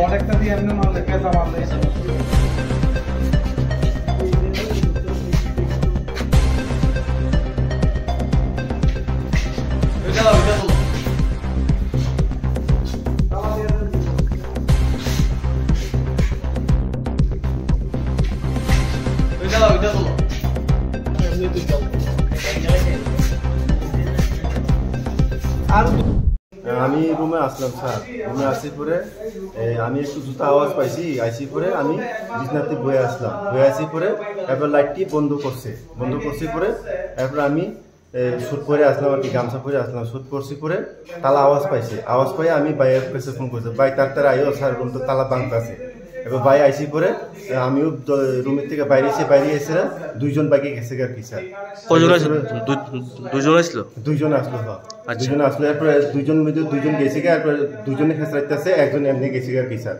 অনেকটা দিয়ে এমনি মারলে কেসা মারলে আমি রুমে আসলাম স্যার, রুমে আসি পরে আমি একটু জুতা আওয়াজ পাইছি, আইসি পরে আমি বিছনাতে বয়ে আসলাম, বয়ে আসি পরে এরপর লাইটটি বন্ধ করছি পরে এরপর আমি সুট পরে আসলাম আর কি, গামছা পরে আসলাম, সুট পরছি পরে তালা আওয়াজ পাই আমি বাইরের কাছে ফোন করছি, ভাই তার আইও স্যার, রুম তো তালা ভাঙতে আছে। এবার ভাই আইসি পরে আমিও রুমের থেকে বাইরে এসে দুইজন বাইকে গেছে আর কি স্যার। দুইজন আসলো এরপরে দুইজন গেছে এরপরে দুইজনে খেসাইতেছে, একজন এমনি গেছে আর কি স্যার।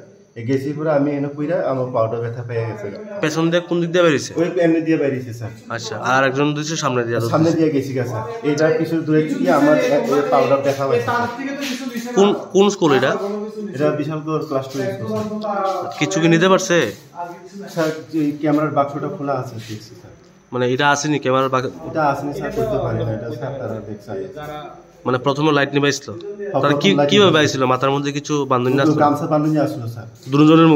গেছি পরে আমি এনে কইরা আমার পাউডার ব্যথা পেয়ে গেছে। পেছন দিয়ে কোন দিক দিয়ে বেরিয়েছে? ওই এমনি দিয়ে বেরিয়েছে স্যার। আচ্ছা, আর একজন দিচ্ছে সামনে দিয়ে গেছি স্যার। এইটা কিছু দূরে গিয়ে আমার পাউডার ব্যথা হয়েছে। কোন স্কুল এটা? এটা বিশালগড় ক্লাস 2 স্কুল। কিছু কি নিতে পারছে স্যার? ক্যামেরার বাক্সটা খোলা আছে দেখছি স্যার। মানে এটা আসেনি ক্যামেরার বাক্স? এটা আসেনি স্যার, করতে পারি না এটা স্যার, তারা দেখছে। মানে প্রথমে লাইট নিবাইছিল, তার কিভাবে বাইছিল? মাথার মধ্যে কিছু বান্ধনি আসলো? গামছা বান্ধনি আসলো স্যার। দুজনের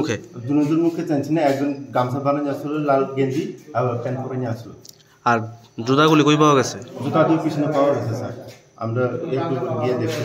মুখে জানছি না, একজন গামছা বান্ধনি আসলো, লাল গেঞ্জি আর প্যান্ট পরে নিয়ে আসলো। আর জুতাগুলি কই পাওয়া গেছে? জুতাটি পিছনে পাওয়া গেছে স্যার, আমরা একটু গিয়ে দেখতে